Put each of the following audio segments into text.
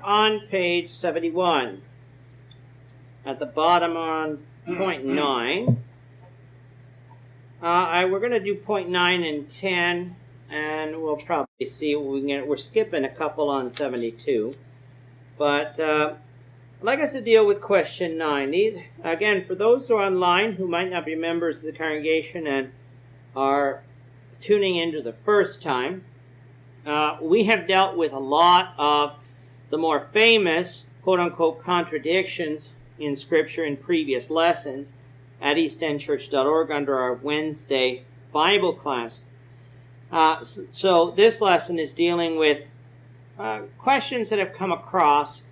on page 71. At the bottom on point 9. We're going to do point 9 and 10, and we'll probably see what we can get. We're skipping a couple on 72. But I'd like us to deal with question 9. These, again, for those who are online who might not be members of the congregation and are tuning into the first time, we have dealt with a lot of the more famous, quote-unquote, contradictions in Scripture in previous lessons at eastendchurch.org under our Wednesday Bible class. So this lesson is dealing with questions that have come across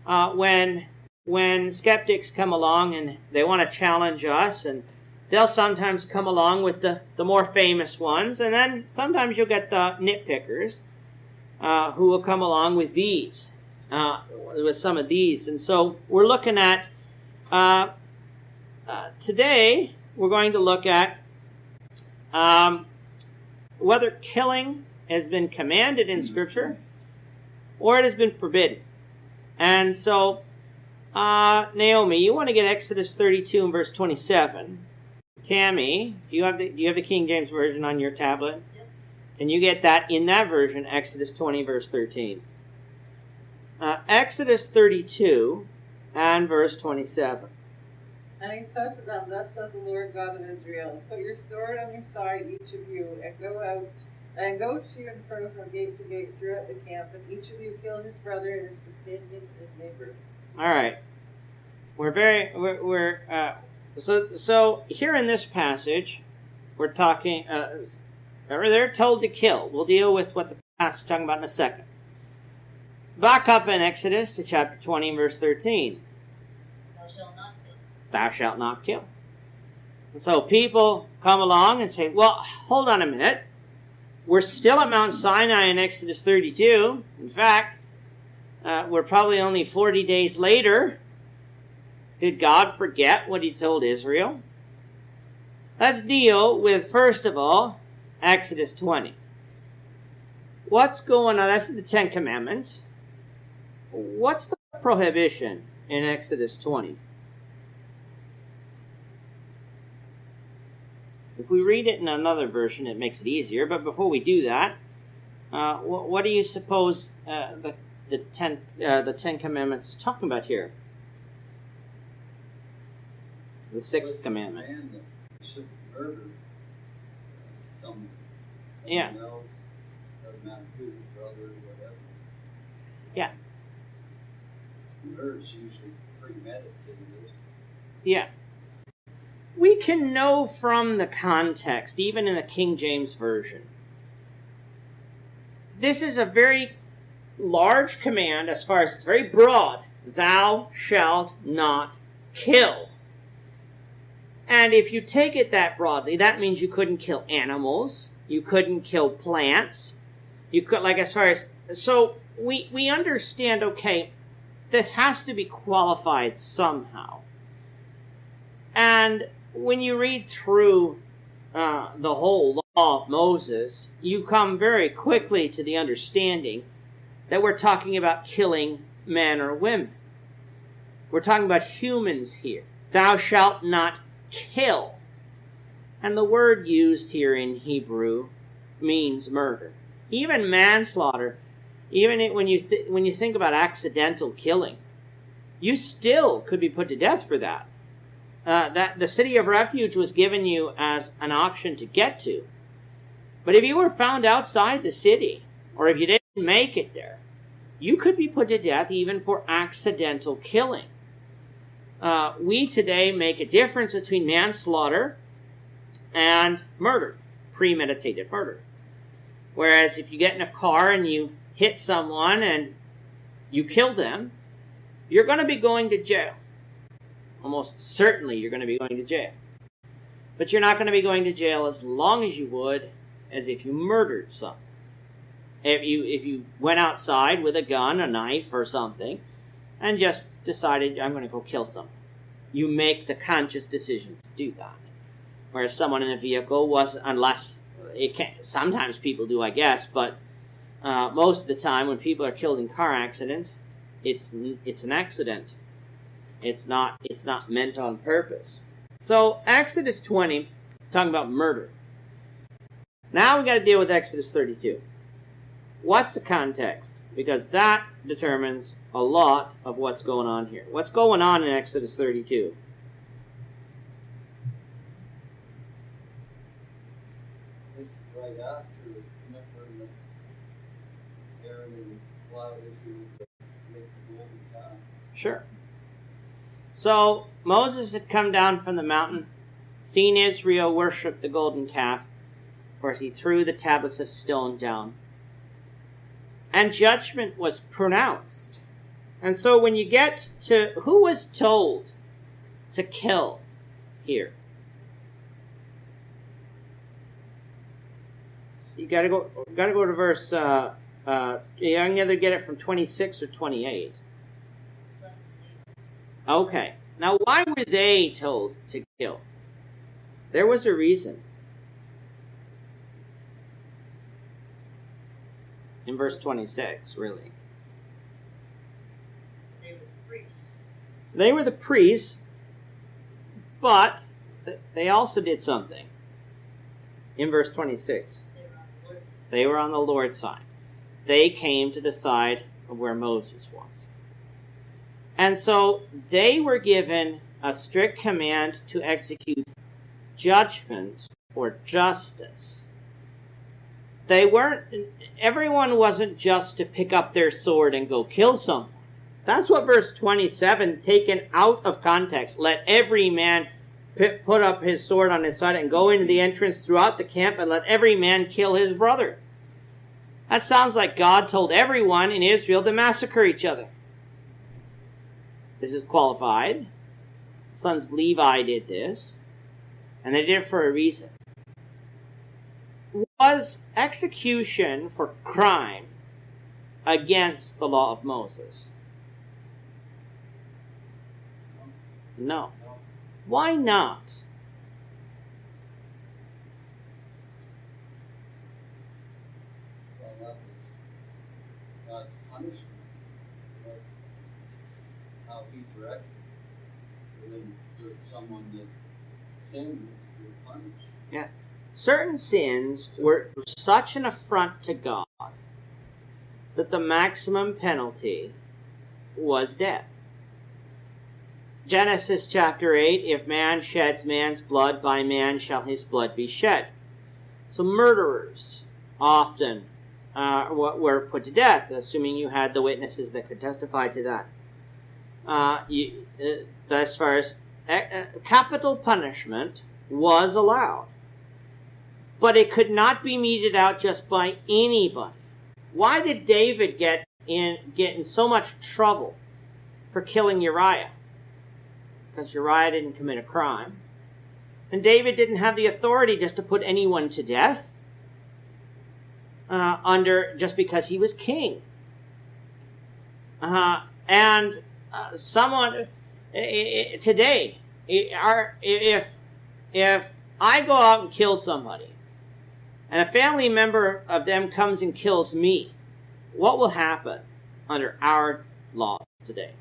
when skeptics come along and they want to challenge us, and they'll sometimes come along with the more famous ones, and then sometimes you'll get the nitpickers who will come along with these, with some of these. And so we're looking at, today we're going to look at whether killing has been commanded in Scripture or it has been forbidden. And so, Naomi, you want to get Exodus 32 and verse 27. Tammy, if you have do you have the King James Version on your tablet? Yep. Can you get that in that version, Exodus 20, verse 13? Exodus 32 and verse 27. And he said to them, Thus says the Lord God of Israel, Put your sword on your side, each of you, and go out, and go to and fro from gate to gate throughout the camp, and each of you kill his brother and his companion and his neighbor. All right. So here in this passage, we're talking, they're told to kill. We'll deal with what the passage is talking about in a second. Back up in Exodus to chapter 20 and verse 13. Thou shalt not kill. Thou shalt not kill. And so people come along and say, well, hold on a minute. We're still at Mount Sinai in Exodus 32. In fact, we're probably only 40 days later. Did God forget what he told Israel? Let's deal with, first of all, Exodus 20. What's going on? That's the Ten Commandments. What's the prohibition in Exodus 20? If we read it in another version, it makes it easier. But before we do that, what do you suppose the Ten Commandments is talking about here? The sixth commandment. Man that should murder someone Yeah. else, doesn't matter who, brother, whatever. Yeah. Murder is usually premeditated. Yeah. We can know from the context, even in the King James Version, this is a very large command as far as it's very broad. Thou shalt not kill. And if you take it that broadly, that means you couldn't kill animals, you couldn't kill plants, you could, like, as far as, so we understand, okay, this has to be qualified somehow. And when you read through the whole law of Moses, you come very quickly to the understanding that we're talking about killing men or women. We're talking about humans here. Thou shalt not kill. And the word used here in Hebrew means murder. Even manslaughter, even when you think about accidental killing, you still could be put to death for that. That the city of refuge was given you as an option to get to. But if you were found outside the city, or if you didn't make it there, you could be put to death even for accidental killing. We today make a difference between manslaughter and murder, premeditated murder. Whereas if you get in a car and you hit someone and you kill them, you're going to be going to jail. Almost certainly you're going to be going to jail. But you're not going to be going to jail as long as you would as if you murdered someone. If you went outside with a gun, a knife, or something, and just decided, I'm going to go kill someone. You make the conscious decision to do that. Whereas someone in a vehicle was, unless, sometimes people do, I guess, but most of the time when people are killed in car accidents, It's an accident. It's not meant on purpose. So Exodus 20, talking about murder. Now we got to deal with Exodus 32. What's the context? Because that determines a lot of what's going on here. What's going on in Exodus 32? This is right after when Aaron and allowed Israel to make the golden calf. Sure. So Moses had come down from the mountain, seen Israel worship the golden calf. Of course, he threw the tablets of stone down. And judgment was pronounced. And so when you get to who was told to kill here, you got to go to verse. You can either get it from 26 or 28. Okay. Now, why were they told to kill? There was a reason. In verse 26, really. They were the priests. They were the priests, but they also did something. In verse 26. They were on the Lord's side. They were on the Lord's side. They came to the side of where Moses was. And so they were given a strict command to execute judgment or justice. Everyone wasn't just to pick up their sword and go kill someone. That's what verse 27, taken out of context. Let every man put up his sword on his side and go into the entrance throughout the camp, and let every man kill his brother. That sounds like God told everyone in Israel to massacre each other. This is qualified. The sons of Levi did this, and they did it for a reason. Was execution for crime against the law of Moses? No. Why not? Well, that was God's punishment. That's how he directed. And then for someone that sinned to be punished. Yeah. Certain sins were such an affront to God that the maximum penalty was death. Genesis chapter 8, if man sheds man's blood, by man shall his blood be shed. So murderers often were put to death, assuming you had the witnesses that could testify to that. As far as capital punishment was allowed. But it could not be meted out just by anybody. Why did David get in so much trouble for killing Uriah? Because Uriah didn't commit a crime. And David didn't have the authority just to put anyone to death just because he was king. Someone today, if I go out and kill somebody, and a family member of them comes and kills me, what will happen under our laws today?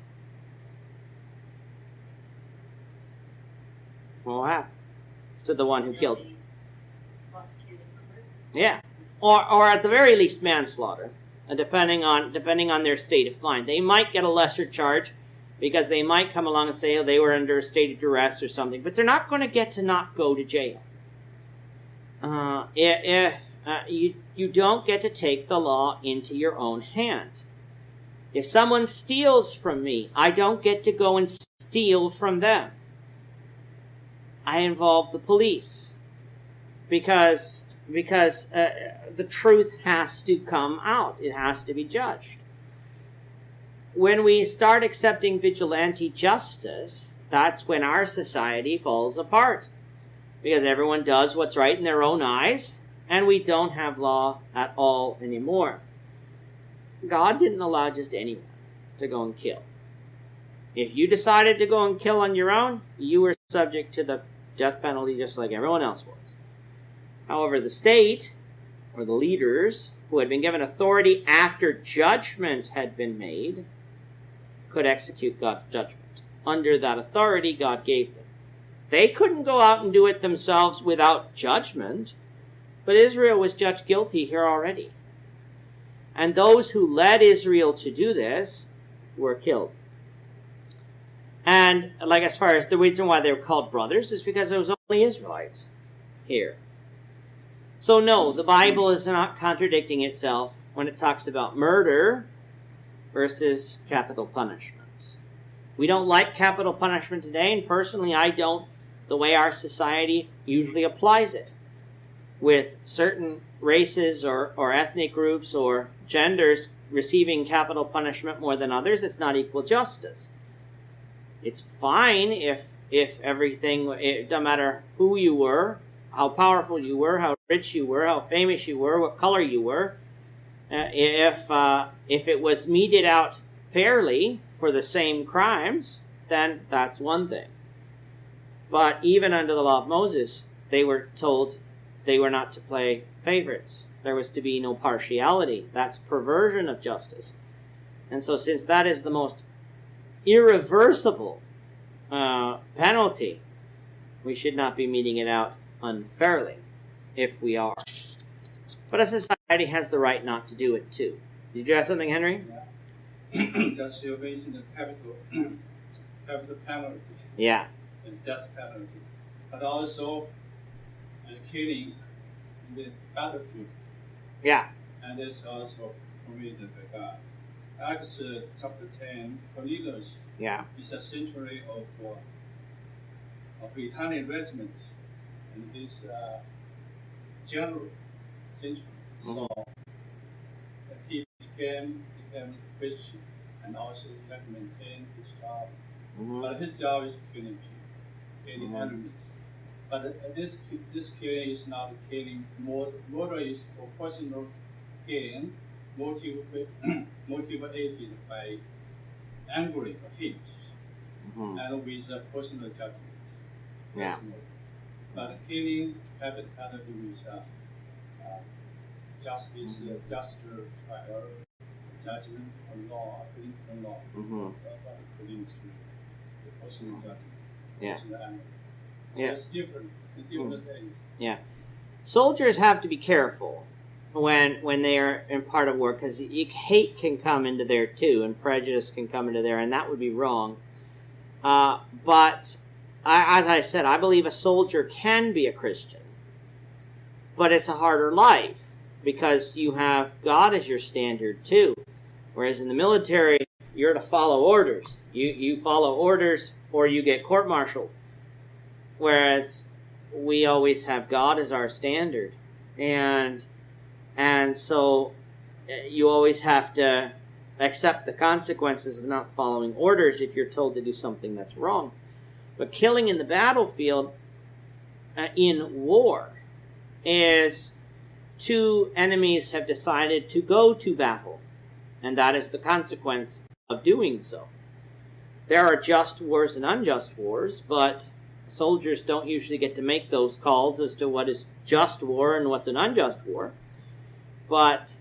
What will happen to the one who killed him? Prosecuted for murder. Yeah, or at the very least manslaughter, depending on their state of mind. They might get a lesser charge because they might come along and say, oh, they were under a state of duress or something, but they're not going to get to not go to jail. You don't get to take the law into your own hands. If someone steals from me, I don't get to go and steal from them. I involve the police because the truth has to come out. It has to be judged. When we start accepting vigilante justice, that's when our society falls apart. Because everyone does what's right in their own eyes, and we don't have law at all anymore. God didn't allow just anyone to go and kill. If you decided to go and kill on your own, you were subject to the death penalty just like everyone else was. However, the state, or the leaders, who had been given authority after judgment had been made, could execute God's judgment under that authority God gave them. They couldn't go out and do it themselves without judgment, but Israel was judged guilty here already. And those who led Israel to do this were killed. And like as far as the reason why they were called brothers is because there was only Israelites here. So no, the Bible is not contradicting itself when it talks about murder versus capital punishment. We don't like capital punishment today, and personally I don't, the way our society usually applies it. With certain races or ethnic groups or genders receiving capital punishment more than others, it's not equal justice. It's fine if everything, it doesn't matter who you were, how powerful you were, how rich you were, how famous you were, what color you were. If it was meted out fairly for the same crimes, then that's one thing. But even under the law of Moses, they were told they were not to play favorites. There was to be no partiality. That's perversion of justice. And so since that is the most irreversible penalty, we should not be meting it out unfairly if we are. But a society has the right not to do it too. Did you have something, Henry? Yeah. Just you mentioned the capital penalty. Yeah. It's death penalty. But also killing in the battlefield. Yeah. And it's also permitted by God. Acts chapter 10, Cornelius Yeah. is a century of Italian regiment, and this general century. So he became Christian, and also he had to maintain his job. Mm-hmm. But his job is killing people, killing enemies. But this killing is not killing. Murder is for personal gain, motivated by anger or hate, and with a personal judgment. Yeah. But killing habit penalty with justice, just trial, judgment on law, according to the law, but according to the personal judgment, personal anger. So it's different things. Yeah. Soldiers have to be careful when they are in part of war, because hate can come into there too, and prejudice can come into there, and that would be wrong. But as I said, I believe a soldier can be a Christian, but it's a harder life because you have God as your standard too. Whereas in the military, you're to follow orders. You follow orders or you get court-martialed. Whereas we always have God as our standard. And so you always have to accept the consequences of not following orders if you're told to do something that's wrong. But killing in the battlefield in war is two enemies have decided to go to battle. And that is the consequence of doing so. There are just wars and unjust wars, but soldiers don't usually get to make those calls as to what is just war and what's an unjust war. But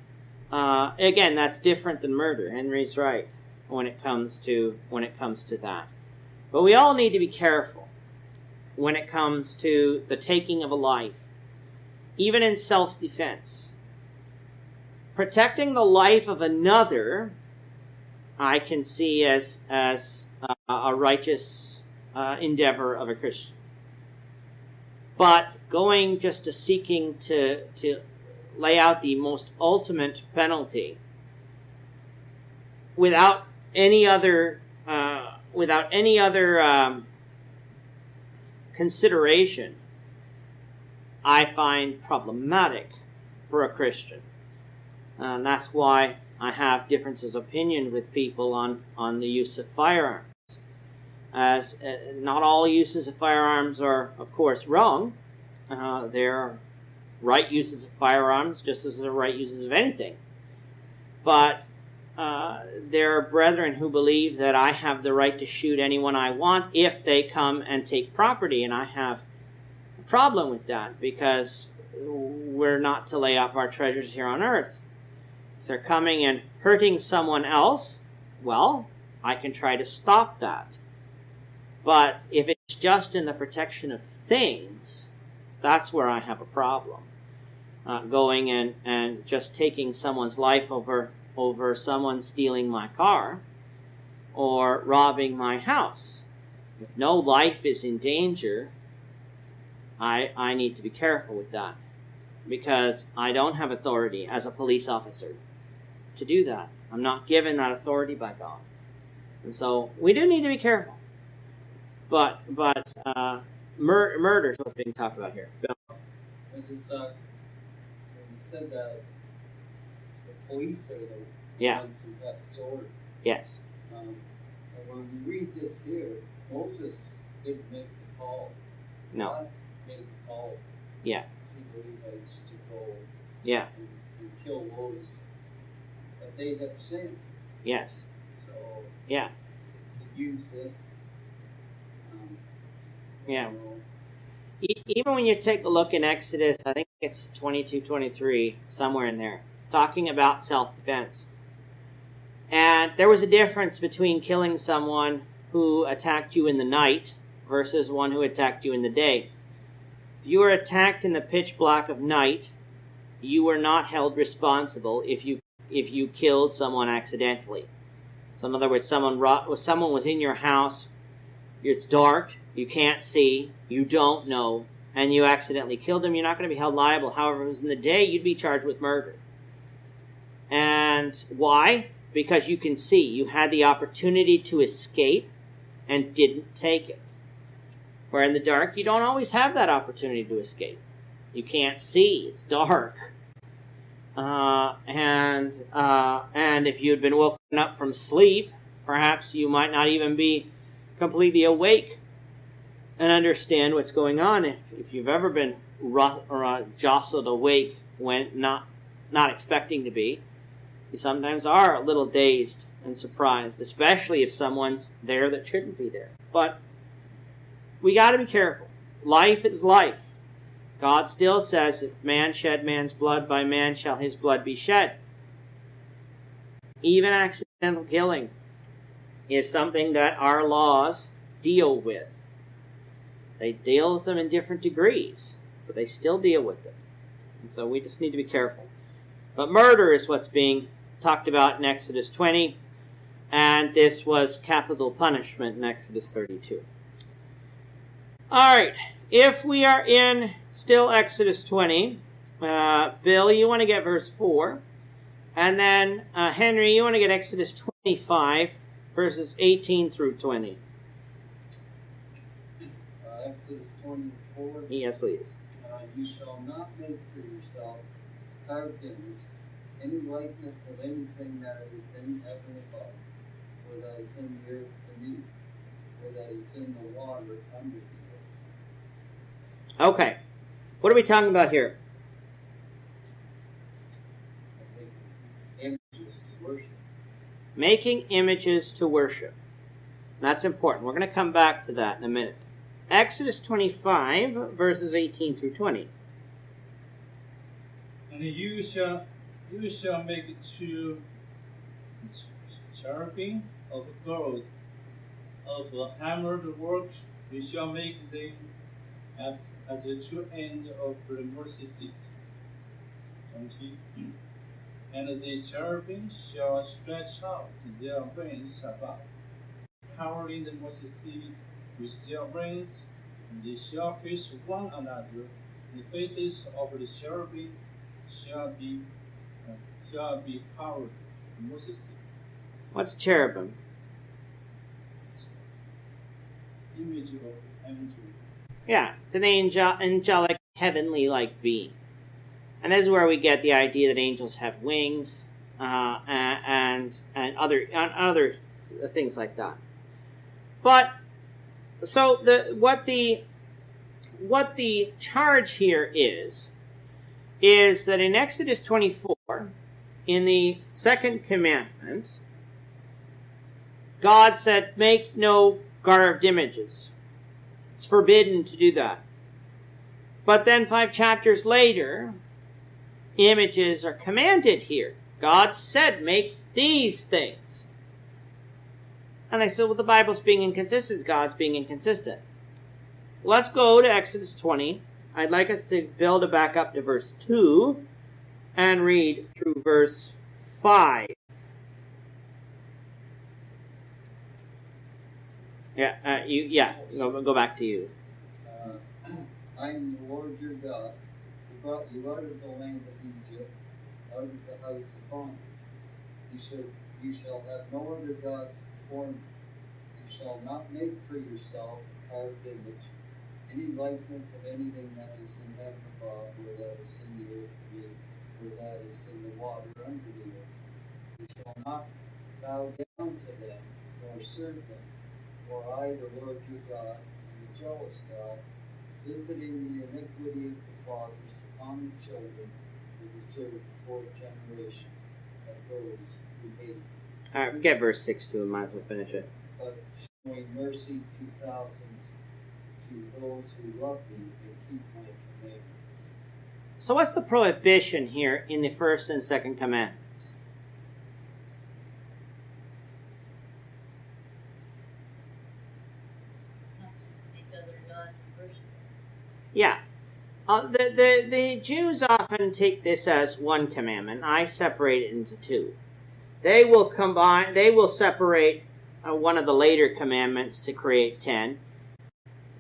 again, that's different than murder. Henry's right when it comes to that. But we all need to be careful when it comes to the taking of a life, even in self-defense. Protecting the life of another, I can see as a righteous endeavor of a Christian. But going just to seeking to lay out the most ultimate penalty without any other consideration, I find problematic for a Christian. And that's why I have differences of opinion with people on the use of firearms. As not all uses of firearms are, of course, wrong. There are right uses of firearms just as there are right uses of anything. But there are brethren who believe that I have the right to shoot anyone I want if they come and take property, and I have a problem with that because we're not to lay up our treasures here on earth. If they're coming and hurting someone else, well, I can try to stop that. But if it's just in the protection of things, that's where I have a problem. Going and just taking someone's life over someone stealing my car or robbing my house. If no life is in danger, I need to be careful with that, because I don't have authority as a police officer to do that. I'm not given that authority by God. And so we do need to be careful. But murder is what's being talked about here. Bill? I just thought, when you said that, the police are the ones who got the sword. Yes. And when we read this here, Moses didn't make the call. No. God made the call. Yeah. To the Levites to go yeah. and kill those that they had sinned. Yes. So yeah. To use this. Yeah. Even when you take a look in Exodus, I think it's 22, 23, somewhere in there, talking about self-defense. And there was a difference between killing someone who attacked you in the night versus one who attacked you in the day. If you were attacked in the pitch black of night, you were not held responsible if you killed someone accidentally. So in other words, someone was in your house, it's dark, you can't see, you don't know, and you accidentally killed them, you're not going to be held liable. However, if it was in the day, you'd be charged with murder. And why? Because you can see. You had the opportunity to escape and didn't take it. Where in the dark, you don't always have that opportunity to escape. You can't see. It's dark. And if you had been woken up from sleep, perhaps you might not even be completely awake and understand what's going on. If you've ever been jostled awake when not expecting to be, you sometimes are a little dazed and surprised, especially if someone's there that shouldn't be there. But we got to be careful. Life is life. God still says, if man shed man's blood, by man shall his blood be shed. Even accidental killing is something that our laws deal with. They deal with them in different degrees, but they still deal with it. And so we just need to be careful. But murder is what's being talked about in Exodus 20, and this was capital punishment in Exodus 32. All right, if we are in still Exodus 20, Bill, you want to get verse 4, and then Henry, you want to get Exodus 25, verses 18 through 20. Exodus 24. Yes, please. You shall not make for yourself a carved image, any likeness of anything that is in heaven above, or that is in the earth beneath, or that is in the water under the earth. Okay. What are we talking about here? Making images to worship. Making images to worship. That's important. We're going to come back to that in a minute. Exodus 25, verses 18 through 20. And you shall make 2 cherubim of gold, of hammered work. You shall make them at the 2 ends of the mercy seat. 20. And the cherubim shall stretch out their wings above, covering the mercy seat with their wings, and they shall face one another. The faces of the cherubim shall be covered. Moses. What's cherubim? Image of angel. Yeah, it's an angelic, heavenly-like being. And this is where we get the idea that angels have wings and other things like that. But so what the charge here is that in Exodus 24, in the second commandment, God said, make no carved images. It's forbidden to do that. But then 5 chapters later, images are commanded here. God said, make these things. And they said, well, the Bible's being inconsistent. God's being inconsistent. Let's go to Exodus 20. I'd like us to build it back up to verse 2 and read through verse 5. Go back to you. I am the Lord your God, who brought you out of the land of Egypt, out of the house of bondage. You shall have no other gods before me. You shall not make for yourself a carved image, any likeness of anything that is in heaven above, or that is in the earth beneath, or that is in the water under the earth. You shall not bow down to them, nor serve them. For I, the Lord your God, am a jealous God, visiting the iniquity of the fathers upon the children to the third and fourth generation of those who hate me. All right, we get verse 6 too, and might as well finish it. But showing mercy to thousands, to those who love me and keep my commandments. So what's the prohibition here in the first and second commandment? Not to make other gods and worship them. Yeah. The Jews often take this as one commandment. I separate it into two. They will separate one of the later commandments to create 10.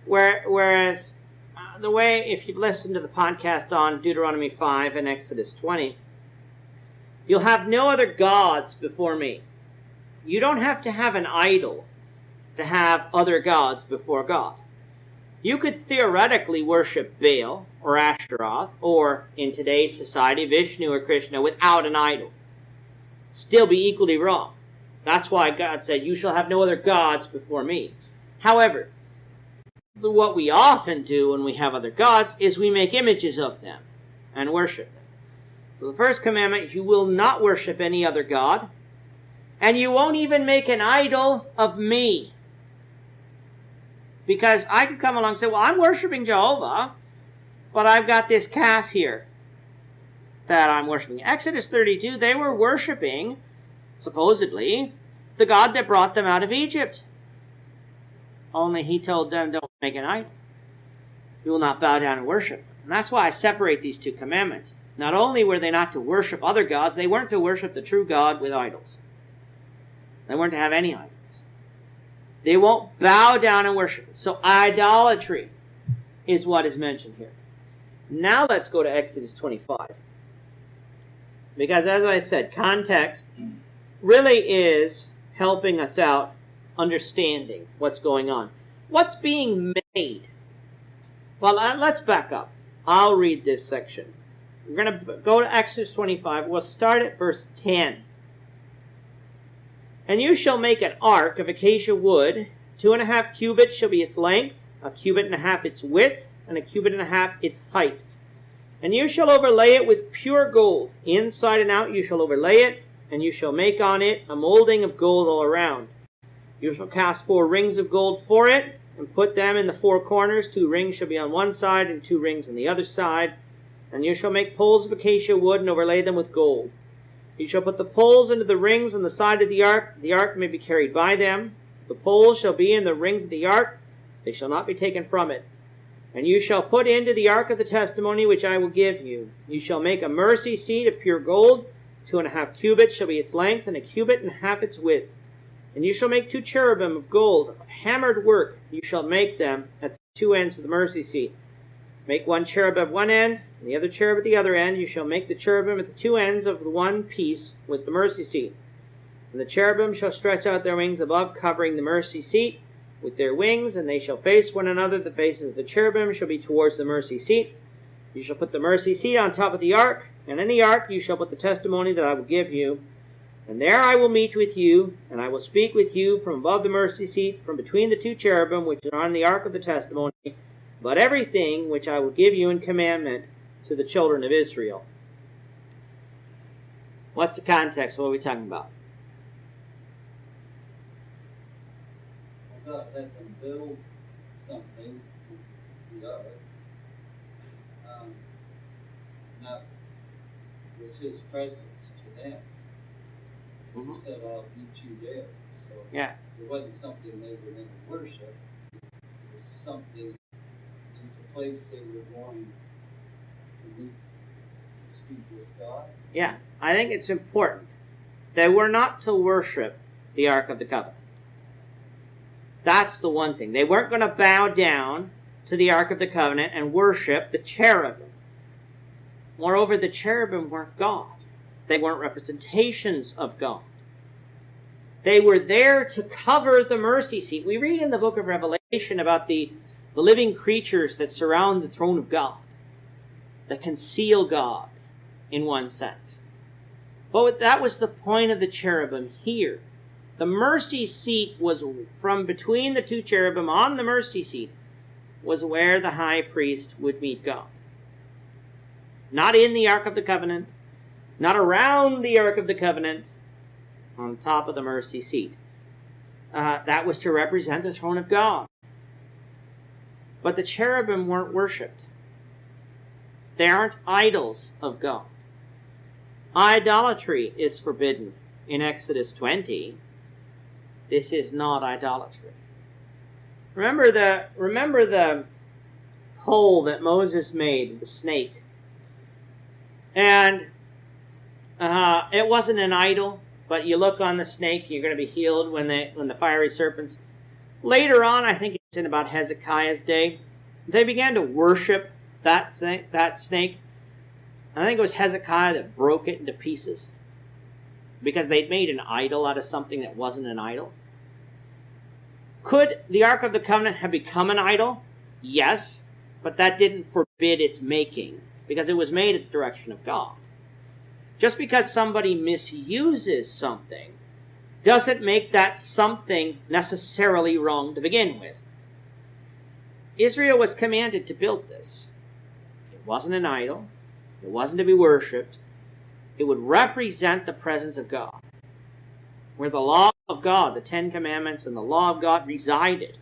Whereas the way, if you've listened to the podcast on Deuteronomy 5 and Exodus 20, you'll have no other gods before me. You don't have to have an idol to have other gods before God. You could theoretically worship Baal or Ashtaroth, or in today's society, Vishnu or Krishna, without an idol. Still be equally wrong. That's why God said, you shall have no other gods before me. However, what we often do when we have other gods is we make images of them and worship them. So the first commandment is you will not worship any other god, and you won't even make an idol of me. Because I could come along and say, well, I'm worshiping Jehovah, but I've got this calf here that I'm worshiping. Exodus 32, they were worshiping, supposedly, the God that brought them out of Egypt. Only he told them, don't make an idol. You will not bow down and worship. And that's why I separate these two commandments. Not only were they not to worship other gods, they weren't to worship the true God with idols. They weren't to have any idols. They won't bow down and worship. So idolatry is what is mentioned here. Now let's go to Exodus 25. Because as I said, context really is helping us out understanding what's going on. What's being made? Well, let's back up. I'll read this section. We're going to go to Exodus 25. We'll start at verse 10. And you shall make an ark of acacia wood. 2.5 cubits shall be its length, 1.5 cubits its width, and 1.5 cubits its height. And you shall overlay it with pure gold. Inside and out you shall overlay it, and you shall make on it a molding of gold all around. You shall cast 4 rings of gold for it, and put them in the 4 corners. 2 rings shall be on one side, and 2 rings on the other side. And you shall make poles of acacia wood, and overlay them with gold. You shall put the poles into the rings on the side of the ark. The ark may be carried by them. The poles shall be in the rings of the ark. They shall not be taken from it. And you shall put into the ark of the testimony which I will give you. You shall make a mercy seat of pure gold. 2.5 cubits shall be its length, and 1.5 cubits its width. And you shall make 2 cherubim of gold, of hammered work. You shall make them at the 2 ends of the mercy seat. Make 1 cherub at one end, and the other cherub at the other end. You shall make the cherubim at the 2 ends of the one piece with the mercy seat. And the cherubim shall stretch out their wings above, covering the mercy seat with their wings, and they shall face one another. The faces of the cherubim shall be towards the mercy seat. You shall put the mercy seat on top of the ark, and in the ark you shall put the testimony that I will give you. And there I will meet with you, and I will speak with you from above the mercy seat, from between the 2 cherubim which are on the ark of the testimony, but everything which I will give you in commandment to the children of Israel. What's the context? What are we talking about? God had them build something, the ark. That was his presence to them. He said, I'll meet you there. So Yeah. it wasn't something they were going to worship. It was something, it was a place they were going to meet, to speak with God. Yeah, I think it's important. They were not to worship the Ark of the Covenant. That's the one thing. They weren't going to bow down to the Ark of the Covenant and worship the cherubim. Moreover, the cherubim weren't God. They weren't representations of God. They were there to cover the mercy seat. We read in the book of Revelation about the living creatures that surround the throne of God, that conceal God in one sense. But that was the point of the cherubim here. The mercy seat was from between the two cherubim on the mercy seat was where the high priest would meet God. Not in the Ark of the Covenant, not around the Ark of the Covenant, on top of the mercy seat. That was to represent the throne of God. But the cherubim weren't worshipped. They aren't idols of God. Idolatry is forbidden in Exodus 20. This is not idolatry. Remember the pole that Moses made, the snake. And it wasn't an idol, but you look on the snake, you're going to be healed when the fiery serpents. Later on, I think it's in about Hezekiah's day, they began to worship that snake. And I think it was Hezekiah that broke it into pieces because they'd made an idol out of something that wasn't an idol. Could the Ark of the Covenant have become an idol? Yes, but that didn't forbid its making because it was made at the direction of God. Just because somebody misuses something doesn't make that something necessarily wrong to begin with. Israel was commanded to build this. It wasn't an idol. It wasn't to be worshipped. It would represent the presence of God. Where the law of God, the Ten Commandments and the law of God resided.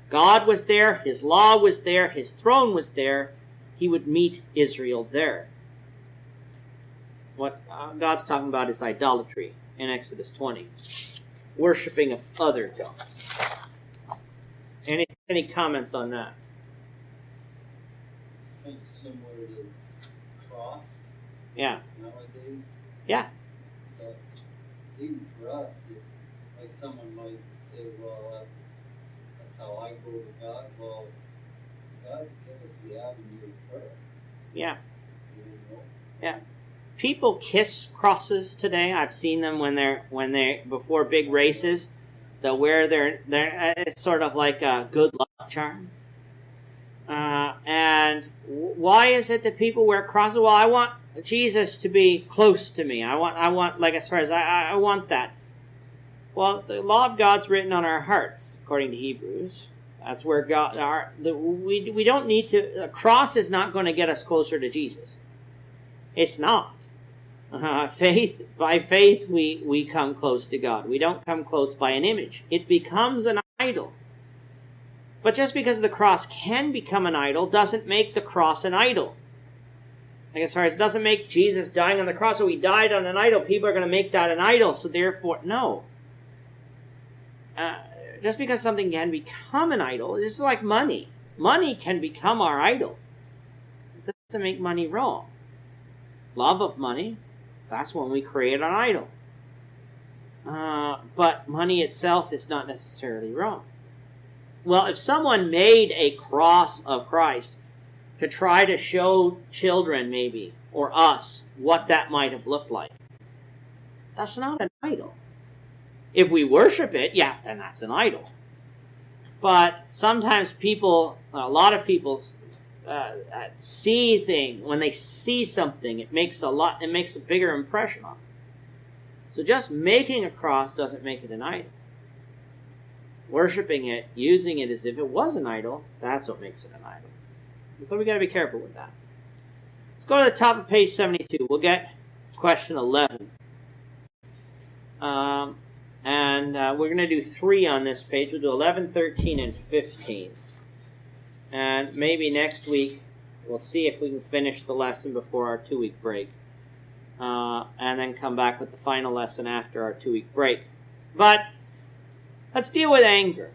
God was there, His law was there, His throne was there. He would meet Israel there. What God's talking about is idolatry in Exodus 20. Worshipping of other gods. Any comments on that? I think it's similar to the cross. Yeah. Nowadays. Yeah. But even for us, like someone might say, well, that's how I go to God. Well, God's given us the avenue of prayer. Yeah. You know? Yeah. People kiss crosses today. I've seen them when they before big races. They'll wear their it's sort of like a good luck charm. And why is it that people wear crosses? Well, I want Jesus to be close to me. I want like as far as I want that. Well, the law of God's written on our hearts, according to Hebrews. That's where God we don't need to. A cross is not going to get us closer to Jesus. It's not. By faith, we come close to God. We don't come close by an image. It becomes an idol. But just because the cross can become an idol doesn't make the cross an idol. Like as far as it doesn't make Jesus dying on the cross, so He died on an idol, people are going to make that an idol. So therefore, no. Just because something can become an idol, it's like money. Money can become our idol. It doesn't make money wrong. Love of money, that's when we create an idol. But money itself is not necessarily wrong. Well, if someone made a cross of Christ to try to show children maybe, or us, what that might have looked like, that's not an idol. If we worship it, yeah, then that's an idol. But sometimes a lot of people see things. When they see something, it makes a bigger impression on them. So just making a cross doesn't make it an idol. Worshipping it, using it as if it was an idol, that's what makes it an idol. And so we got to be careful with that. Let's go to the top of page 72. We'll get question 11. And we're going to do 3 on this page. We'll do 11, 13, and 15. And maybe next week we'll see if we can finish the lesson before our 2-week break. and then come back with the final lesson after our 2-week break. But let's deal with anger.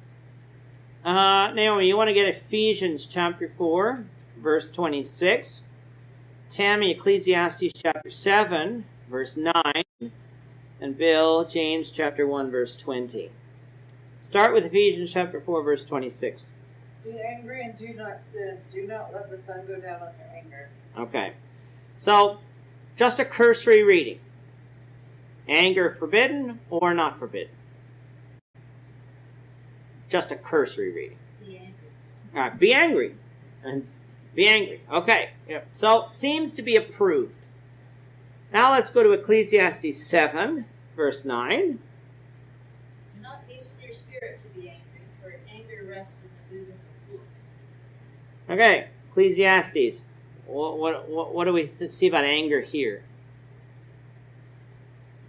Naomi, you want to get Ephesians chapter 4, verse 26. Tammy, Ecclesiastes chapter 7, verse 9. And Bill, James chapter 1, verse 20. Start with Ephesians chapter 4, verse 26. Be angry and do not sin. Do not let the sun go down on your anger. Okay. So, just a cursory reading. Anger forbidden or not forbidden? Just a cursory reading. Be angry. All right, be angry. And be angry. Okay. Yep. So, seems to be approved. Now let's go to Ecclesiastes 7, verse 9. Do not hasten your spirit to be angry, for anger rests in the bosom of fools. Okay, Ecclesiastes. What do we see about anger here?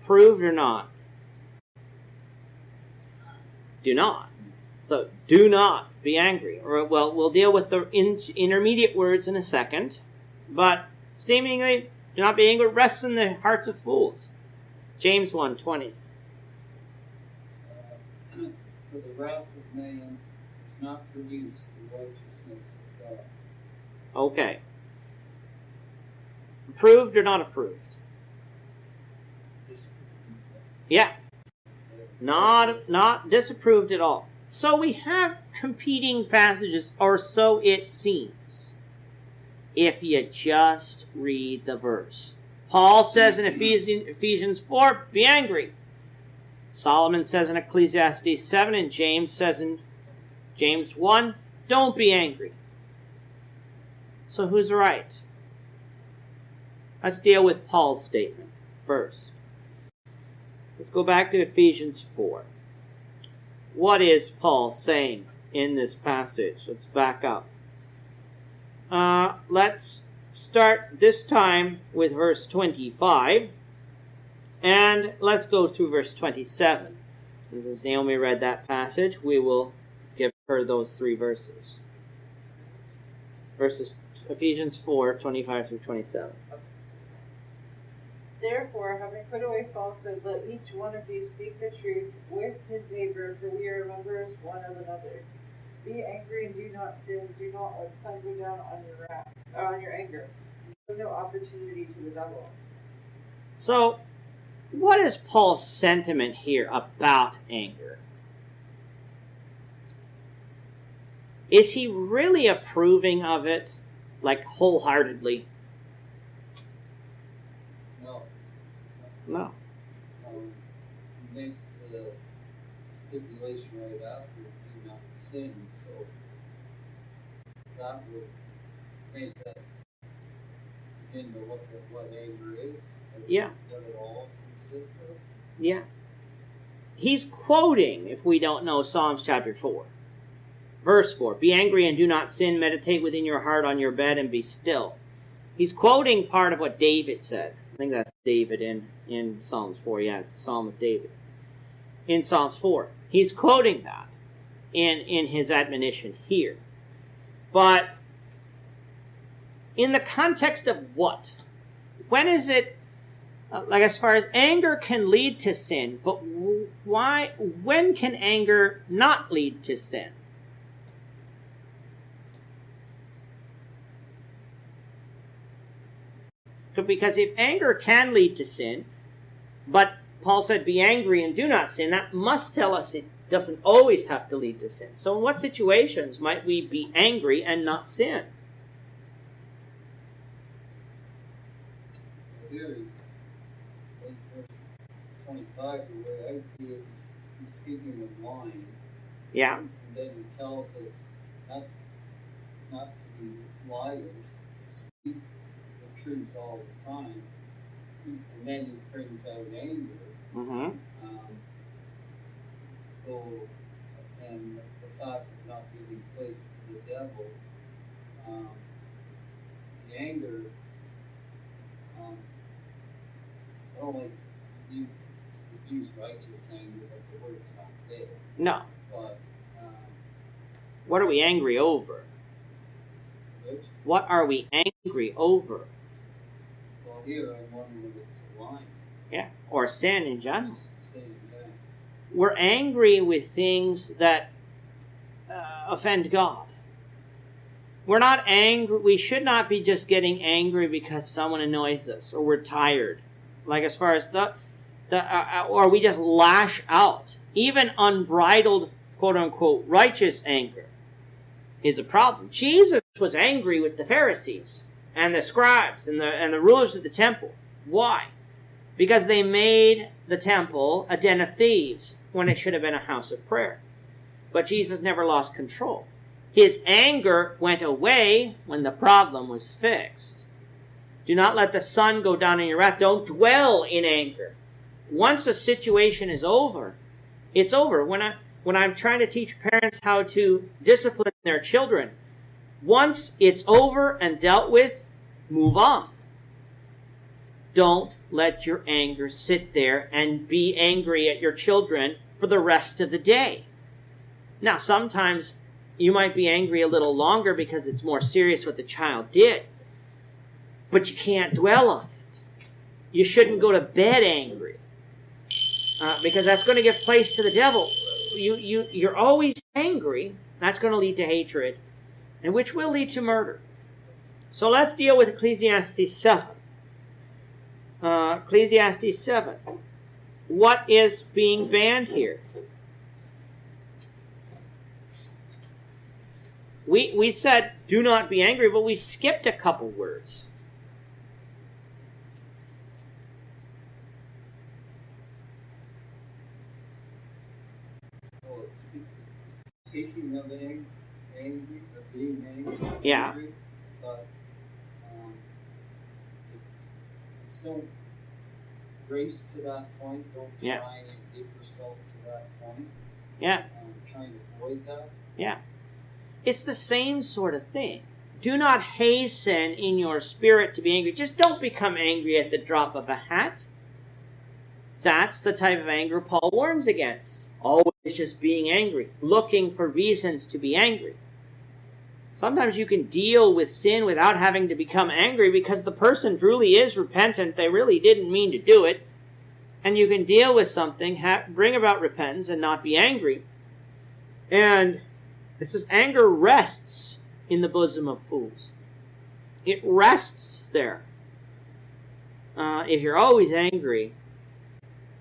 Approved or not? Do not. So, do not be angry. Or, well, we'll deal with the intermediate words in a second. But, seemingly, do not be angry, rests in the hearts of fools. James 1:20. For the wrath of man does not produce the righteousness of God. Okay. Approved or not approved? Yeah. Not disapproved at all. So we have competing passages, or so it seems, if you just read the verse. Paul says in Ephesians 4, be angry. Solomon says in Ecclesiastes 7, and James says in James 1, don't be angry. So who's right? Let's deal with Paul's statement first. Let's go back to Ephesians 4. What is Paul saying in this passage? Let's back up. Let's start this time with verse 25. And let's go through verse 27. And since Naomi read that passage, we will give her those 3 verses. Ephesians 4, 25 through 27. Therefore, having put away falsehood, let each one of you speak the truth with his neighbor, for we are members one of another. Be angry and do not sin. Do not let the sun go down on your wrath, on your anger. Give no opportunity to the devil. So, what is Paul's sentiment here about anger? Is he really approving of it, like wholeheartedly? No. He makes the stipulation right after, do not sin, so that would make us begin to look at what anger is, Yeah. what it all consists of. Yeah. He's quoting, if we don't know, Psalms chapter 4. Verse 4, be angry and do not sin, meditate within your heart on your bed and be still. He's quoting part of what David said. I think that's David in Psalms 4. Yeah, it's the Psalm of David. In Psalms 4. He's quoting that in his admonition here. But in the context of what? When is it, like as far as anger can lead to sin, but when can anger not lead to sin? Because if anger can lead to sin, but Paul said be angry and do not sin, that must tell us it doesn't always have to lead to sin. So in what situations might we be angry and not sin? Here, in verse 25, the way I see it, he's speaking of wine. Yeah. And then he tells us not to be liars, to speak the truth all the time. And then he brings out anger. Mm-hmm. So, and the fact of not giving place to the devil, the anger, I don't like to use righteous anger, but the word's not there. No. But, What are we angry over? which, What are we angry over? well, Well, here I'm wondering if it's a line. Yeah, or sin in general. Saying, yeah. We're angry with things that offend God. We're not angry. We should not be just getting angry because someone annoys us or we're tired. Like as far as or we just lash out. Even unbridled, quote unquote, righteous anger is a problem. Jesus was angry with the Pharisees and the scribes and the rulers of the temple. Why? Because they made the temple a den of thieves when it should have been a house of prayer. But Jesus never lost control. His anger went away when the problem was fixed. Do not let the sun go down in your wrath. Don't dwell in anger. Once a situation is over, it's over. When I'm trying to teach parents how to discipline their children, once it's over and dealt with, move on. Don't let your anger sit there and be angry at your children for the rest of the day. Now, sometimes you might be angry a little longer because it's more serious what the child did. But you can't dwell on it. You shouldn't go to bed angry. Because that's going to give place to the devil. You're always angry. That's going to lead to hatred. And which will lead to murder. So let's deal with Ecclesiastes 7. Ecclesiastes 7. What is being banned here? We said, do not be angry, but we skipped a couple words. Well, it's speaking of angry, of being angry. Yeah. But it's don't race to that point. Don't try and get yourself to that point. Yeah. Trying to avoid that. Yeah. It's the same sort of thing. Do not hasten in your spirit to be angry. Just don't become angry at the drop of a hat. That's the type of anger Paul warns against. Always just being angry, looking for reasons to be angry. Sometimes you can deal with sin without having to become angry because the person truly is repentant. They really didn't mean to do it. And you can deal with something, bring about repentance and not be angry. And this is anger rests in the bosom of fools. It rests there. If you're always angry,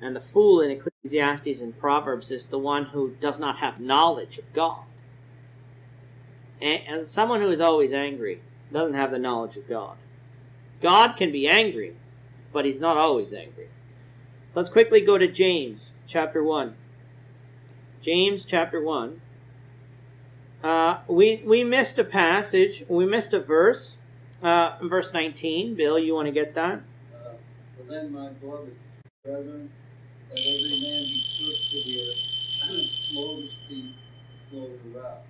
and the fool in Ecclesiastes and Proverbs is the one who does not have knowledge of God. And someone who is always angry doesn't have the knowledge of God. God can be angry, but he's not always angry. So let's quickly go to James chapter 1. James chapter 1. We missed a passage. We missed a verse. Verse 19. Bill, you want to get that? So then, my beloved brethren, let every man be swift to hear, slow to speak, slow to wrath.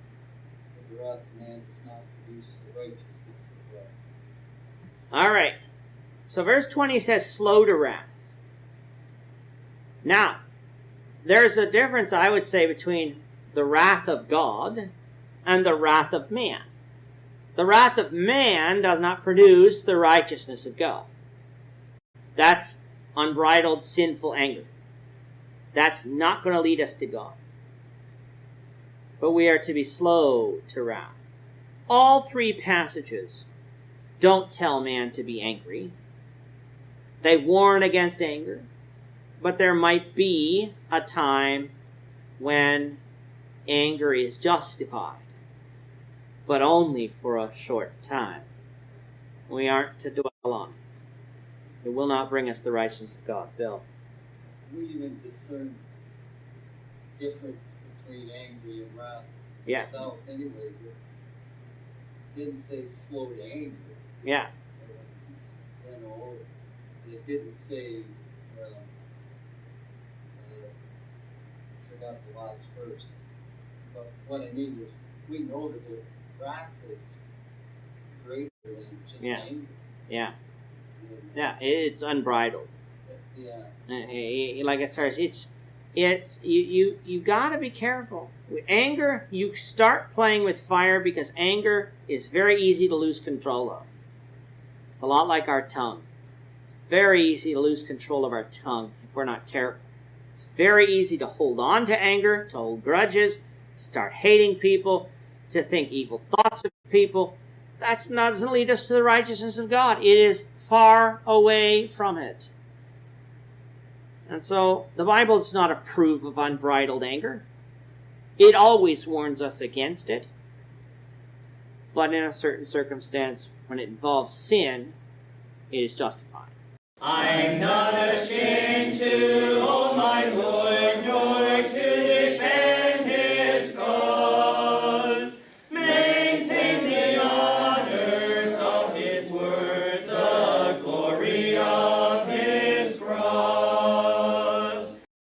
For the wrath of man does not produce the righteousness of God. All right. So verse 20 says slow to wrath. Now, there's a difference, I would say, between the wrath of God and the wrath of man. The wrath of man does not produce the righteousness of God. That's unbridled sinful anger. That's not going to lead us to God. But we are to be slow to wrath. All three passages don't tell man to be angry. They warn against anger. But there might be a time when anger is justified. But only for a short time. We aren't to dwell on it. It will not bring us the righteousness of God. Bill. We even discern difference between angry and wrath ourselves anyways. It didn't say slow to anger. Yeah. It didn't say, I forgot the last verse. But what I mean is, we know that the wrath is greater than just anger. Yeah. Yeah, it's unbridled. Yeah. Like I said, you got to be careful. With anger, you start playing with fire because anger is very easy to lose control of. It's a lot like our tongue. It's very easy to lose control of our tongue if we're not careful. It's very easy to hold on to anger, to hold grudges, to start hating people, to think evil thoughts of people. That doesn't lead us to the righteousness of God. It is far away from it. And so the Bible does not approve of unbridled anger. It always warns us against it. But in a certain circumstance, when it involves sin, it is justified. I'm not ashamed to